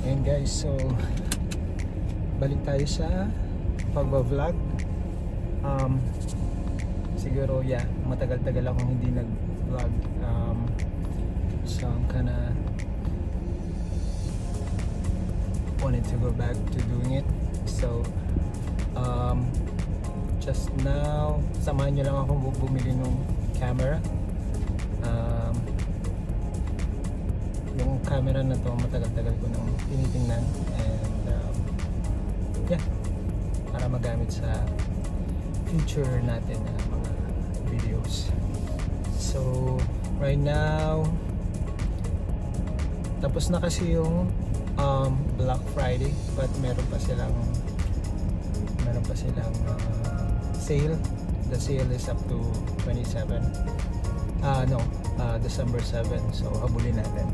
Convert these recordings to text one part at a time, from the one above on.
Ayan guys, so balik tayo sa pagba-vlog. Siguro matagal-tagal akong hindi nag-vlog. So I'm kinda wanted to go back to doing it. So just now, samahan nyo lang akong bumili ng camera. Yung camera na to matagal-tagal ko nang tinitingnan, and para magamit sa future natin na mga videos. So right now, tapos na kasi yung Black Friday, but meron pa silang sale. The sale is up to 27 December 7. So habulin natin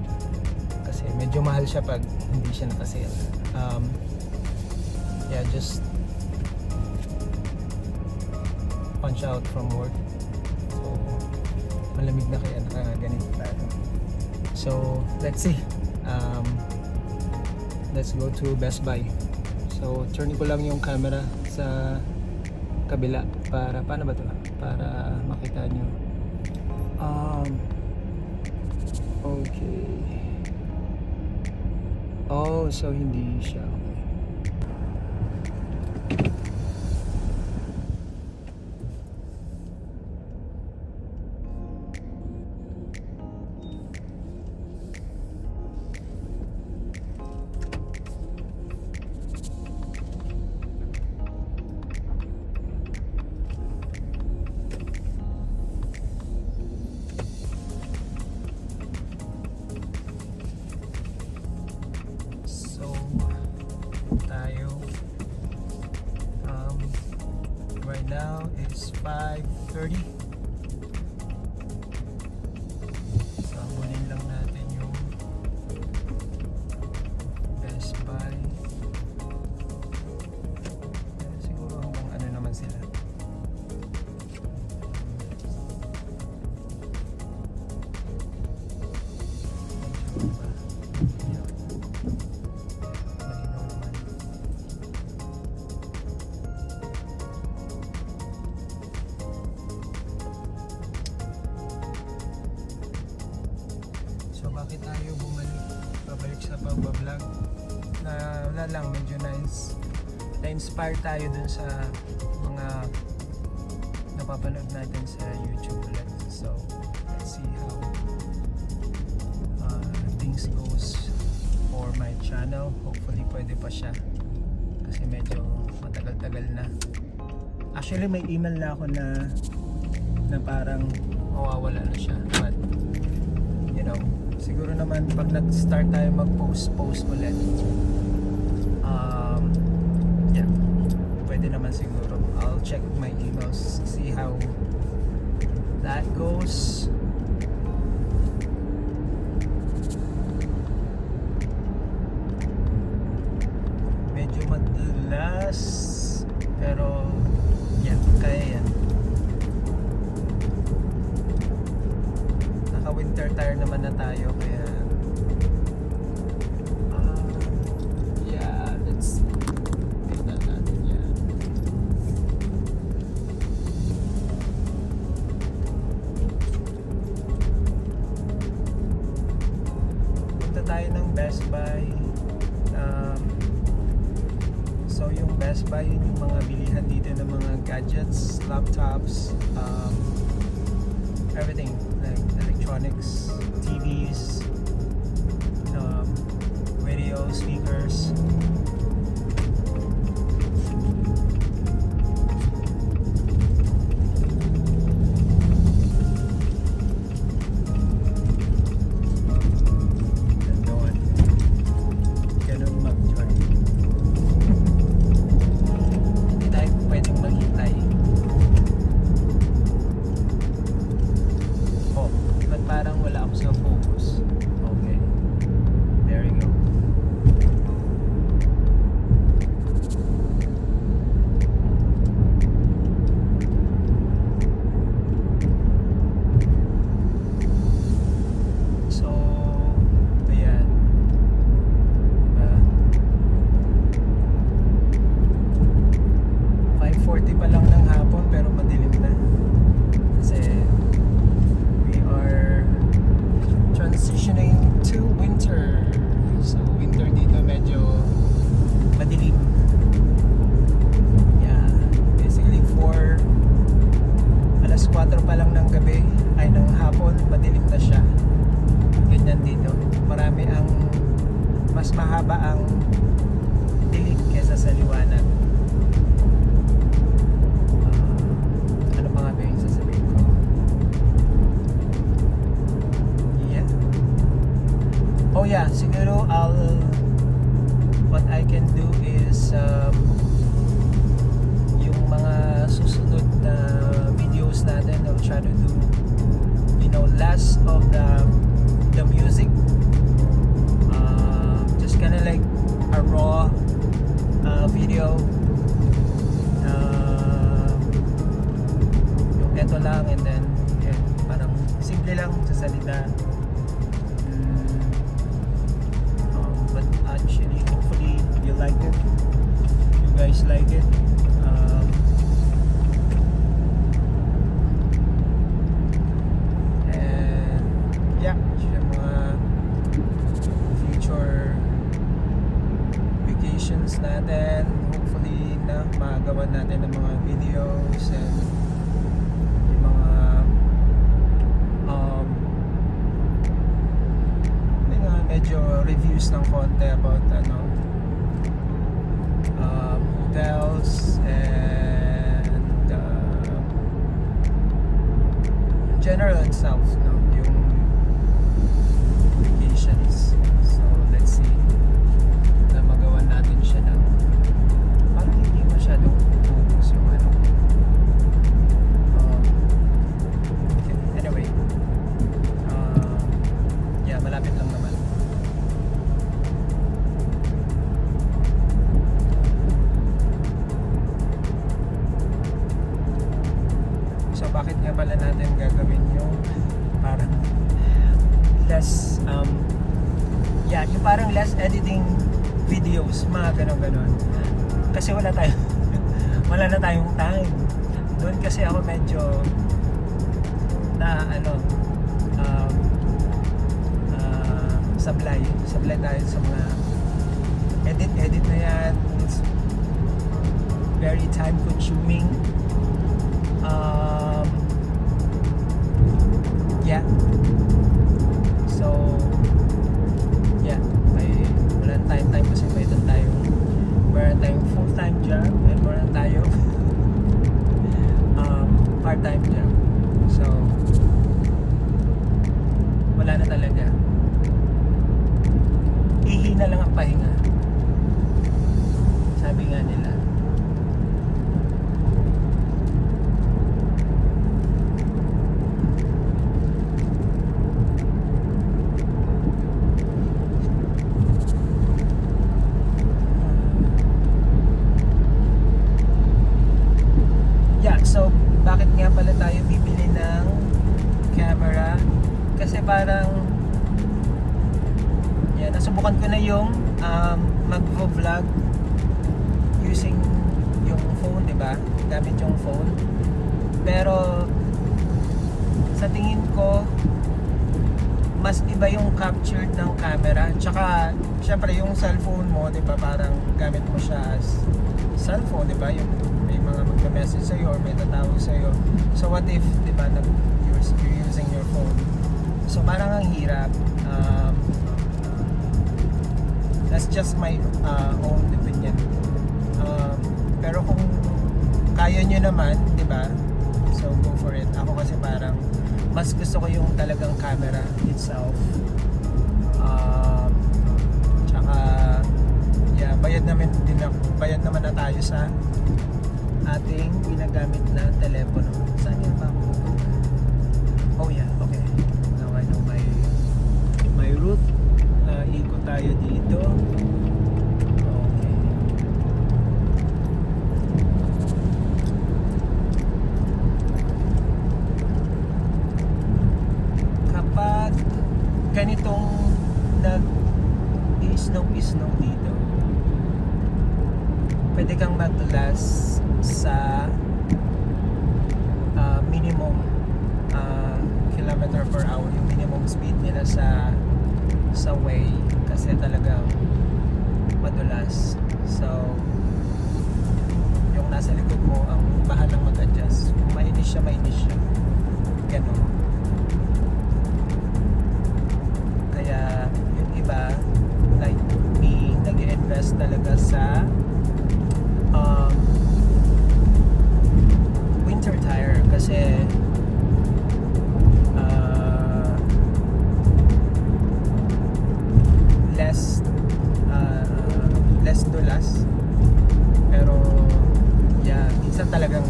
kasi medyo mahal siya pag hindi siya naka-sale. Just punch out from work, so malamig na kaya nakaganito tayo. So let's see, let's go to Best Buy. So turn ko lang yung camera sa kabila para paano ba to, para makita nyo. Okay. Oh, so hindi siya okay. Right now it's 5:30. So abunin lang natin yung Best Buy. Siguro hanggang ano naman sila. Bakit tayo babalik sa pagbablog? Wala lang, medyo na-inspire tayo dun sa mga napapanood natin sa YouTube ulit. So let's see how things goes for my channel. Hopefully pwede pa siya kasi medyo matagal-tagal na. Actually may email na ako na parang mawawala na siya, but you know, siguro naman pag nag-start tayo mag-post ulit, pwede naman siguro. I'll check my emails, see how that goes. Medyo madalas, pero kaya yan. Winter tire naman na tayo, kaya let's tignan natin yan. Punta tayo ng Best Buy. So yung Best Buy, yung mga bilihan dito ng mga gadgets, laptops, everything like electronics, TVs, radio, speakers. Ganun mag-join. Hindi tayo pwedeng maghintay. Parang wala ako sa focus. mas mahaba ang dilim kesa sa liwanag. Ano pa nga ba yung sasabihin ko? Yeah. Oh yeah, siguro what I can do is yung mga susunod na videos natin, I'll try to do, you know, less of the music, just kind of like a raw video, yung eto lang, and then yun, parang simple lang sa salita. But actually, hopefully you like it, you guys like it. And yeah, yung mga future vacations natin, hopefully na magawa natin ng mga videos and yung mga medyo reviews ng konti about hotels and general itself, no? Yung vacations. So let's see na magawa natin siya na parang hindi masyadong focus yung okay. Anyway, yeah, malapit lang naman. So bakit nga pala natin gagawin yung parang less yeah, yung parang less editing videos, mga ganon kasi wala na tayong time doon. Kasi ako medyo na sablay tayo sa mga edit na yan. It's very time consuming. Yeah. So, yeah. Wala time kasi meron tayong full-time job and meron tayong part-time job. So, wala na talaga. Ihina lang ang pahinga. Sabi nga nila. So, bakit nga pala tayo bibili ng camera? Kasi parang yan, nasubukan ko na yung mag-vlog using yung phone, diba? Gamit yung phone. Pero sa tingin ko mas iba yung captured ng camera. Tsaka syempre yung cellphone mo, diba? Parang gamit mo siya as cellphone, diba? Yung may mga magme-message sa'yo or may tatawag sa'yo. So what if, diba, you're using your phone? So parang ang hirap. That's just my own opinion. Pero kung kaya nyo naman, diba? So go for it. Ako kasi parang mas gusto ko yung talagang camera itself. Tsaka yeah, bayad naman na tayo sa ating ginagamit na telepono. Saan yan ba? Oh yeah, okay. Now I know my route. Ikot tayo dito. Okay. Kapag ganitong nag-isnaw dito, pwede kang maglas sa minimum kilometer per hour, yung minimum speed nila sa way, kasi talagang madulas. So yung nasa likod mo ang bahalang mag-adjust. Kung mainis siya ganun. Kaya yung iba like madulas talaga sa um, winter tire kasi less less dulas, pero yeah, minsan talagang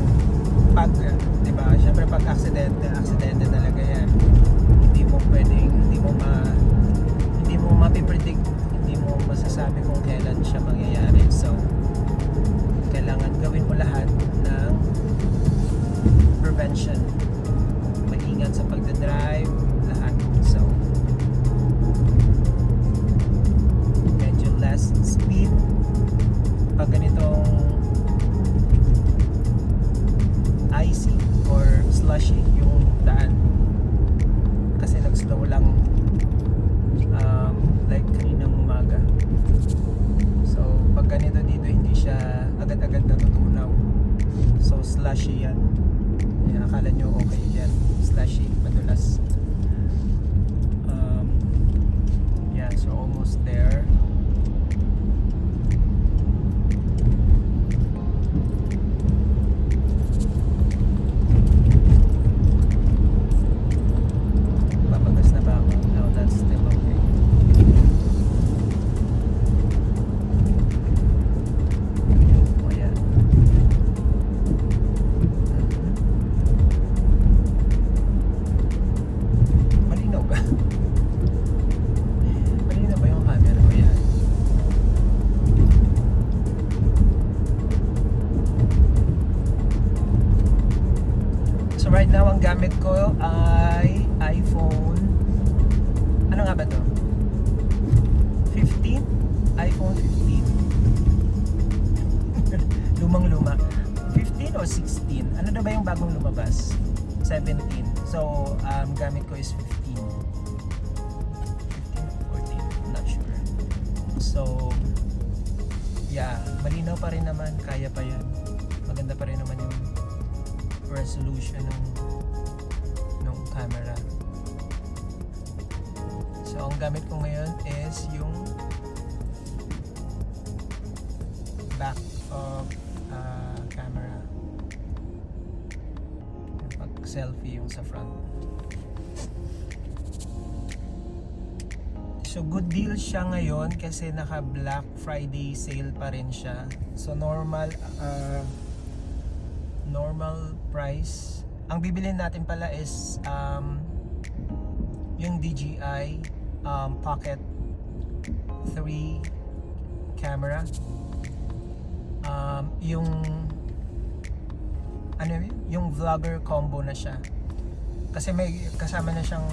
pag, di ba, syempre pag aksidente talaga yan, hindi mo pwedeng, hindi mo mapipredict, hindi mo masasabi kung kailan siya mangyayari. So kailangan gawin mo lahat ng prevention, mag-ingat sa pagdadrive, lahat. So medyo less speed pag ganitong icy or slushy yung daan, kasi nag-slow lang like kaninang umaga. So pag ganito dito, hindi siya agad-agad natutunaw, so slushy yan. Yan, akala nyo okay yan, slushy, madulas. Yeah, so almost there. Papagas na ba ako? No, that's still okay. O yan. Malinaw ba? Malinaw ba yung camera? O yan. So right now, ang gamit ko ay iPhone. Ano nga ba to? 15? iPhone 15. Lumang-luma. 15 o 16? Ano na ba yung bagong lumabas? 17. So, gamit ko is 15. 15 or 14? I'm not sure. So, yeah. Malinaw pa rin naman. Kaya pa yan. Maganda pa rin naman yung resolution ng camera. So ang gamit ko ngayon is yung back of camera. Pag selfie yung sa front. So good deal siya ngayon kasi naka Black Friday sale pa rin siya. So normal price. Ang bibilin natin pala is yung DJI Pocket 3 camera. Yung ano yun? Yung vlogger combo na siya. Kasi may kasama na siyang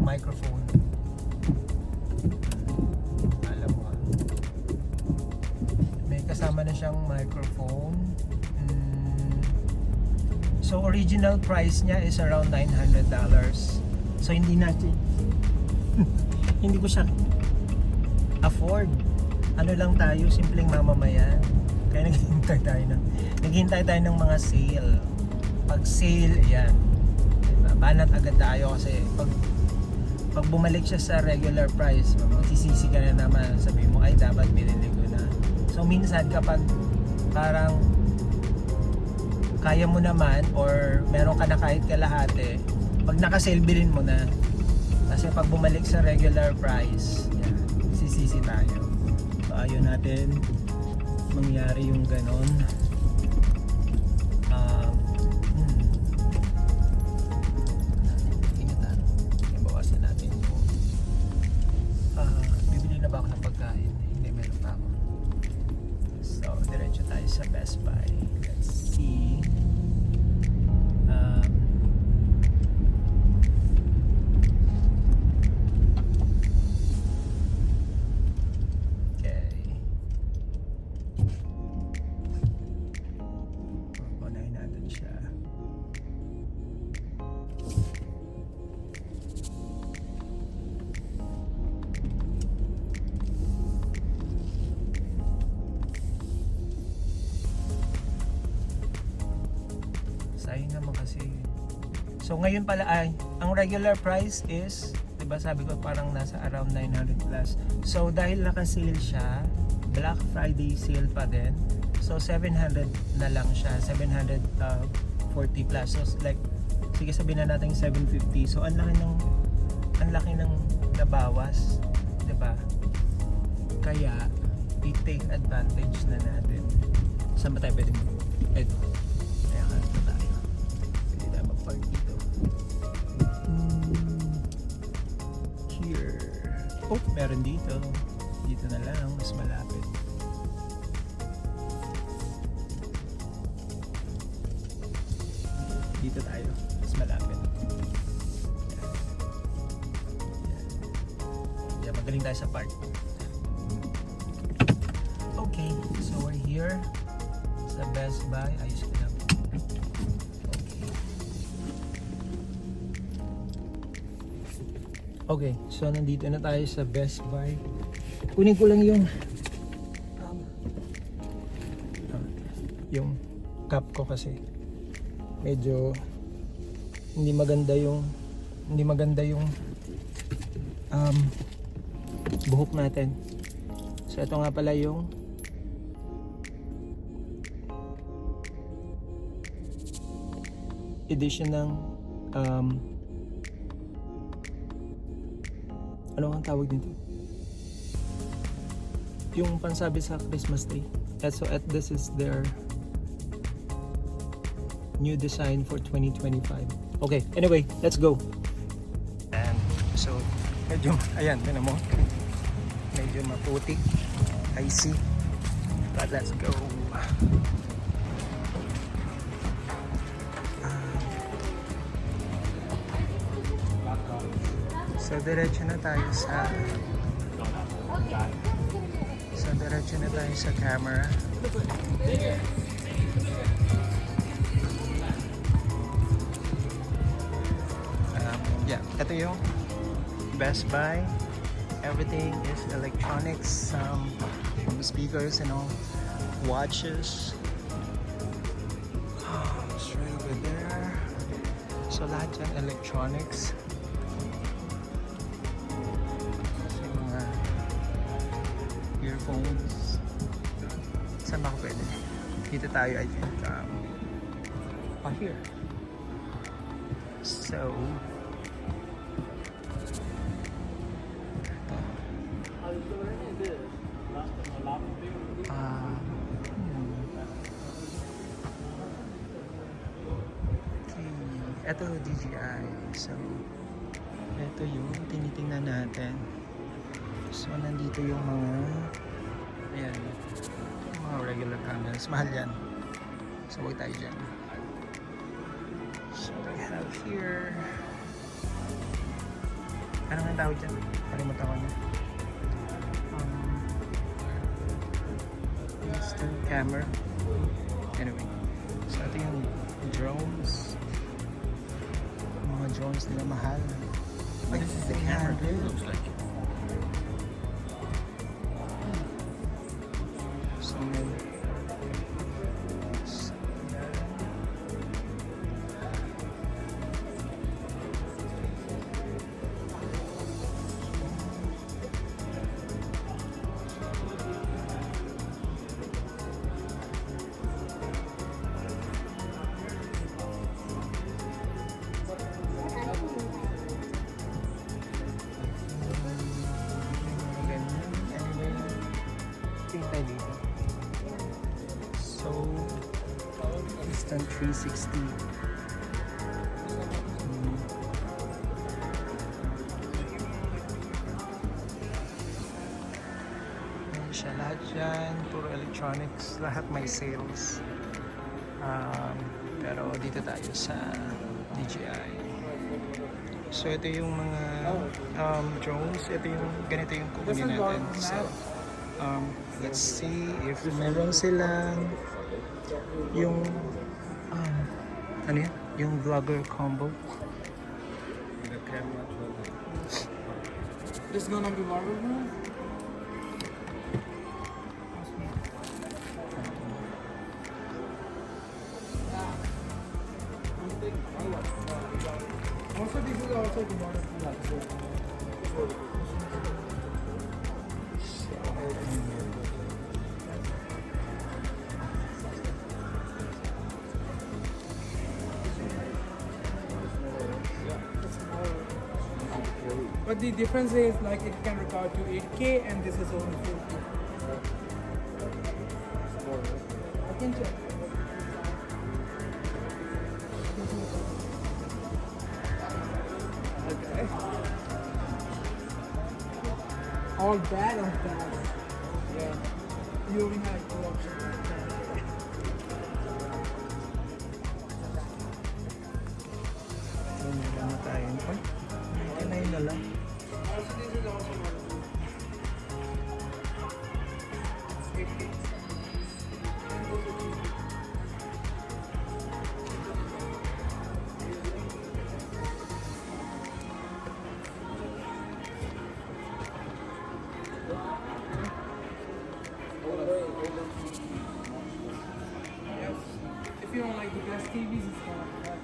microphone. Alam mo. May kasama na siyang microphone. So original price niya is around $900. So hindi natin hindi ko siya afford. Ano lang tayo, simpleng mamamayan. Kaya naghihintay tayo ng mga sale. Pag sale, ayan. Diba? Banat agad tayo kasi pag bumalik siya sa regular price, magsisisi ka na naman. Sabi mo, ay dapat binili ko na. So minsan kapag parang kaya mo naman or meron ka na kahit kalahati, pag naka-sale, bilhin mo na. Kasi pag bumalik sa regular price, yan, sisisi tayo. So ayaw natin mangyari yung ganon. Ingatan. Bawasan natin yung bibili na ba ako ng pagkain? Hindi, meron pa ako. So diretso tayo sa Best Buy. Let's see. Sayang naman kasi. So ngayon pala ay ang regular price is diba sabi ko parang nasa around 900 plus. So dahil naka-sale siya, Black Friday sale pa din. So 700 na lang siya, 740 plus. So like sige sabihin na natin 750. So ang laki ng nabawas, 'di ba? Kaya i-take advantage na natin. Saan ba tayo pwede mo? Ito. Kaya ka na tayo. Pwede tayo mag-park dito. Here. Oh, meron dito. Dito na lang, mas malapit. Dito tayo, mas malapit. Yan, magaling tayo sa park. Okay, so we're here sa Best Buy. Ayos ko lang. Okay, so nandito na tayo sa Best Buy. Kunin ko lang yung cup ko kasi medyo hindi maganda yung buhok natin. So ito nga pala yung edition ng ano ang tawag dito? Yung pansabi sa Christmas tree. So this is their new design for 2025. Okay, anyway, let's go. And so medyo ayan, tingnan mo. Medyo maputik. I see. But let's go. So diretso na tayo sa camera. Yeah, ito yung Best Buy. Everything is electronics, some speakers and all, watches. It's right over there. So lahat yan electronics. Earphones. Saan ba ako pwede? Dito tayo, I think. Here. So, ito DJI. So, ito yung tinitingnan natin. So, nandito yung mga ayan, yung mga regular cameras. Mahal yan. So, huwag tayo dyan. So, we have here ano nga tawag dyan? Kalimutan ko na. Instant camera. Anyway. So, ito yung drones. Yung mga drones nila mahal. Like, This is the camera too, looks like. So, instant 360. Ayan siya, lahat yan, puro electronics, lahat may sales. Pero dito tayo sa DJI. So ito yung mga drones, ito yung ganito yung kukunin natin. So let's see if meron silang yung ano yan? Yung vlogger combo. This is gonna be Marvel now? Also, these are also the models. But the difference is like it can record to 8K and this is only 4K. I can check. Okay. All bad or bad? Yeah. You only have two options. So, meron na tayo. Ay, kinain na lang. Also, this is also one. 8K. Yes. If you don't like the best TVs, it's not like that.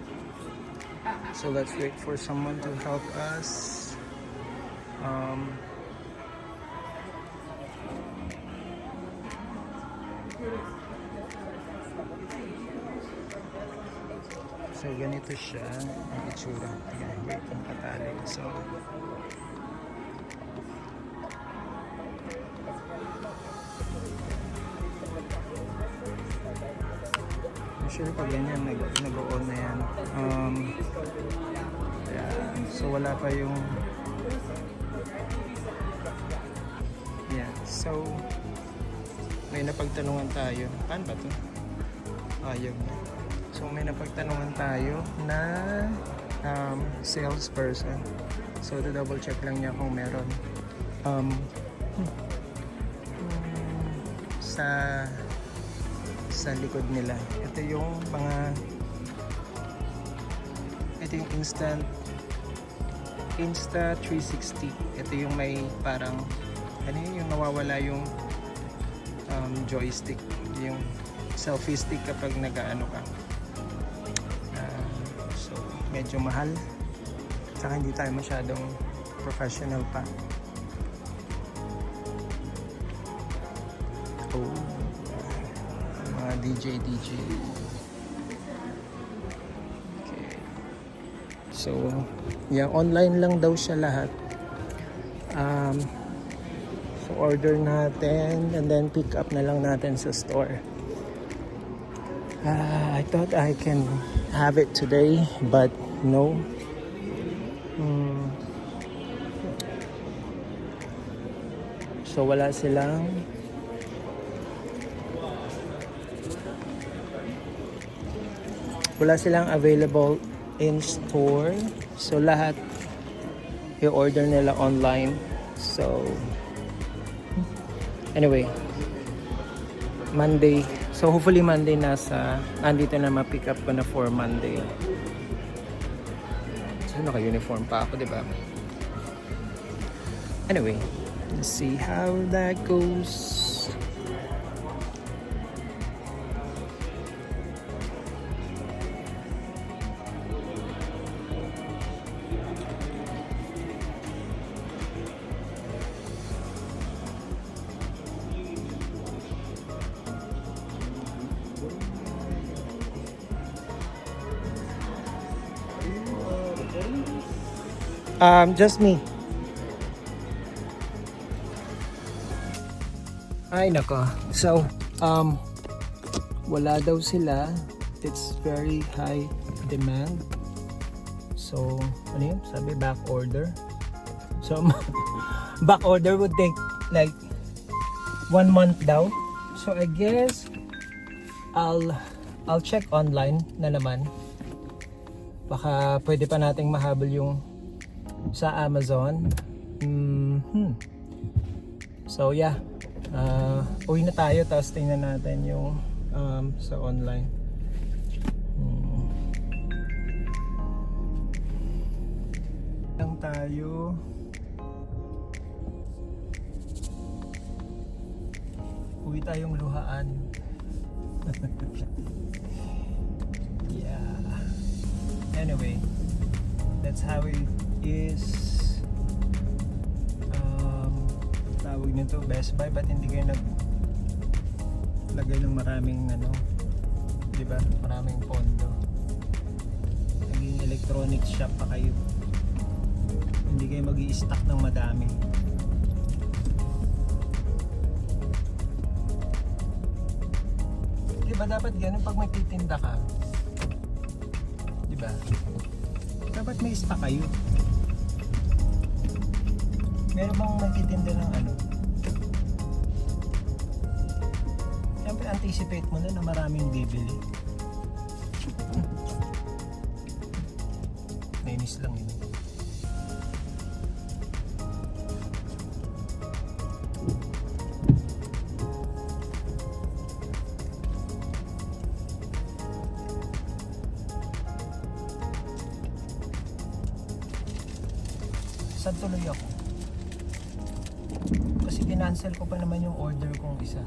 So let's wait for someone to help us. So ganito siya ang itsura. Ayan, wait ang katali. So usually pag ganyan nag-on na yan. Yeah, so wala pa yung so may napagtanungan tayo. Paano ba to? Ayaw na. So may napagtanungan tayo na salesperson. So to double check lang niya kung meron sa likod nila. Ito yung Insta360. Ito yung may parang ano yun, yung nawawala yung joystick, yung selfie stick kapag nag-ano ka. So medyo mahal, saka hindi tayo masyadong professional pa. Oh, mga DJ. Okay. So yeah, online lang daw siya lahat. So order natin and then pick up na lang natin sa store. I thought I can have it today, but no. So wala silang available in store. So lahat i-order nila online. So anyway, Monday. So hopefully Monday nandito na ma-pick up ko na for Monday. So naka-uniform pa ako, 'di ba? Anyway, let's see how that goes. Just me. Ay nako. So, wala daw sila. It's very high demand. So, ano yun? Sabi back order. So, back order would take like 1 month daw. So, I guess I'll check online na naman. Baka pwede pa nating mahabol yung sa Amazon. So yeah, uwi na tayo tapos tingnan natin yung sa online. Lang tayo. Uwi tayong luhaan. Yeah. Anyway, that's how it is tawag nito, Best Buy, ba't hindi kayo naglagay ng maraming di ba? Maraming pondo. Naging electronics shop pa kayo. Hindi kayo mag-i-stock ng madami. Di ba dapat ganun pag magtitinda ka? Di ba? Dapat may stock kayo. Meron bang magtitinda ng Siyempre anticipate mo na maraming bibili. Nainis lang yun. Saan tuloy ako? Kasi kinancel ko pa naman yung order kong isa.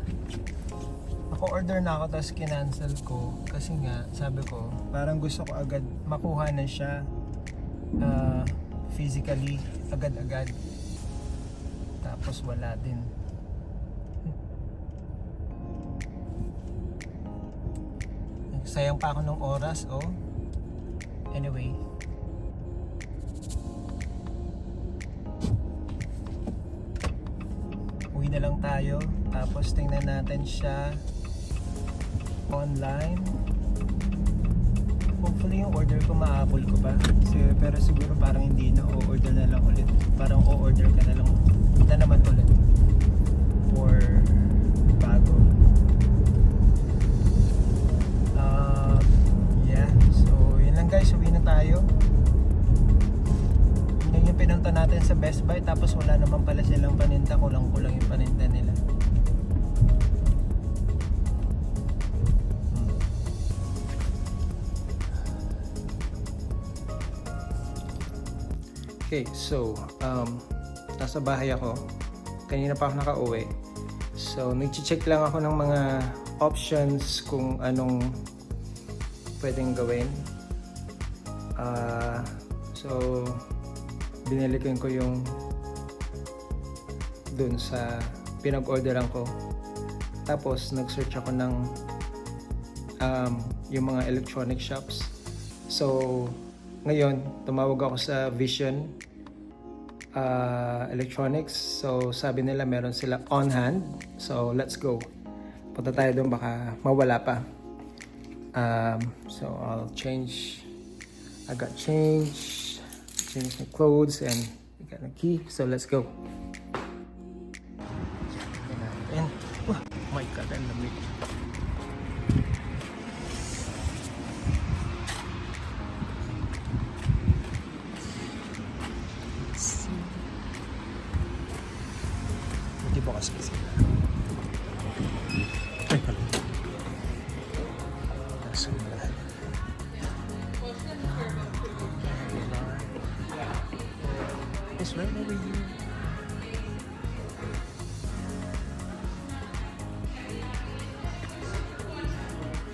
Ako order na ako tapos kinancel ko kasi nga sabi ko parang gusto ko agad makuha na siya physically agad-agad. Tapos wala din. Sayang pa ako ng oras, oh. Anyway. Uwi na lang tayo. Tapos tingnan natin siya online. Hopefully yung order ko ma-apple ko pa. Pero siguro parang hindi na. O-order na lang ulit. Parang o-order ka na lang na naman ulit. For bago. Yeah. So yun lang guys. Uwi na tayo. Yun yung pinunta natin sa Best Buy. Tapos wala naman pala silang paninda. Kulang-kulang yung paninda nila. Okay, so nasa bahay ako. Kanina pa ako nakauwi. So nag-check lang ako ng mga options kung anong pwedeng gawin. So binili ko yung dun sa pinag-orderan ko. Tapos nag-search ako ng yung mga electronic shops. So ngayon tumawag ako sa Vision Electronics. So sabi nila meron sila on hand. So let's go. Punta tayo doon, baka mawala pa. So I'll change. I got change my clothes and I got a key. So let's go. And oh my god, ang lamig. Buti bukas pa sila. It's right over here.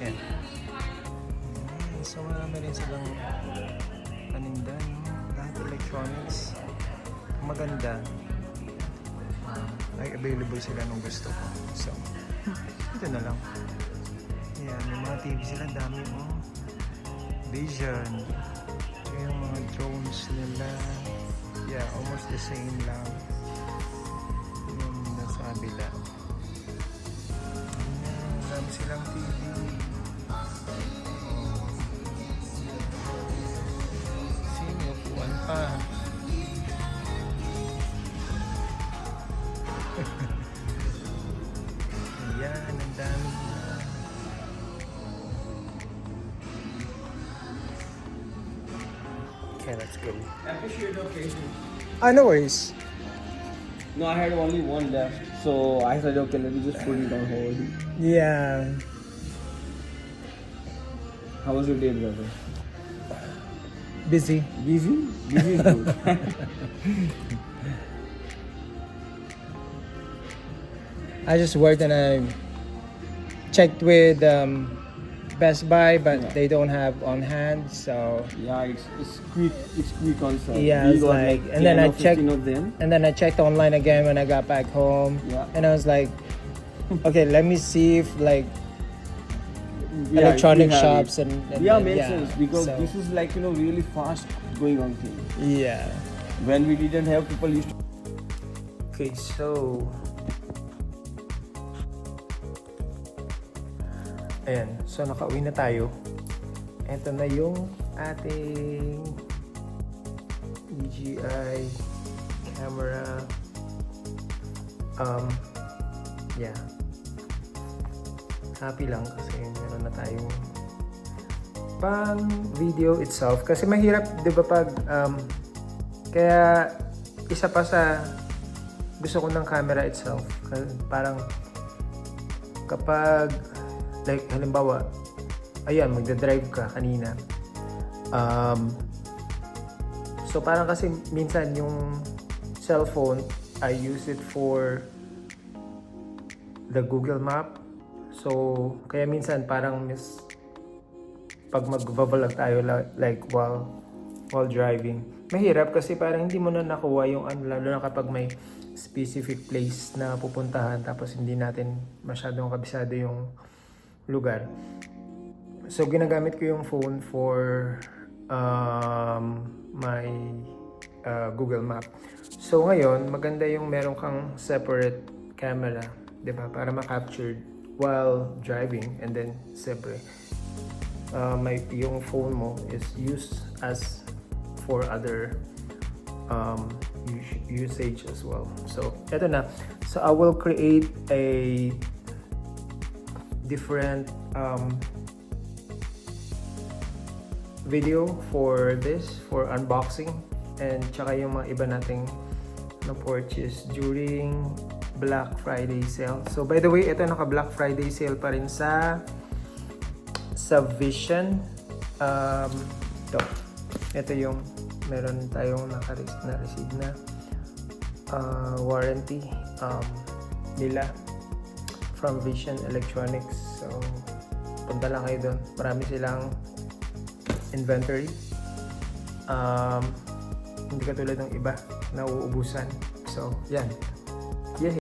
Yan. So marami rin silang paninda, no? Lahat electronics. Maganda. Ay available sila nung gusto ko. So, ito na lang. Yan, may mga TV sila, dami mo. Vision. Ito yung mga drones nila. Yeah, almost the same lang. Yung nasa kabila. Ayan, dami silang TV. Sino, upuan pa. Ayan, ang dami na. Okay, let's go. I push your location. No worries. No, I had only one left, so I said, okay, let me just put it on hold. Yeah. How was your day, brother? Busy. Busy? Busy is good. I just worked and I checked with Best Buy, but Yeah. they don't have on hand. So Yeah, it's quick concept. Yeah, we it's got like- like and then 10 I or 15 of them. and then I checked online again when I got back home. Yeah. And I was like, okay, let me see if like Yeah, electronic we have shops it. and Yeah, and makes sense because so- this is like really fast going on thing. Yeah. When we didn't have, people used to Okay, so ayan, so nakauwi na tayo. Ito na yung ating DJI camera. Yeah. Happy lang kasi meron na tayong pang video itself. Kasi mahirap, di ba pag kaya isa pa sa gusto ko ng camera itself. Parang kapag like halimbawa ayan magdadrive ka kanina so parang kasi minsan yung cellphone I use it for the Google Map, so kaya minsan parang pag mag-vlog tayo like while driving mahirap kasi parang hindi mo na nakuha yung lalo na kapag may specific place na pupuntahan tapos hindi natin masyadong kabisado yung lugar. So ginagamit ko yung phone for my Google Map. So ngayon maganda yung meron kang separate camera, 'di ba? Para ma-capture while driving and then separate yung phone mo is used as for other usage as well. So eto na. So I will create a different video for this, for unboxing and tsaka yung mga iba nating na-purchase during Black Friday sale. So by the way, ito naka Black Friday sale pa rin sa Vision. Ito yung meron tayong na-receive na warranty nila from Vision Electronics. So punta lang kayo doon. Marami silang inventory. Hindi katulad ng iba na uubusan. So yan.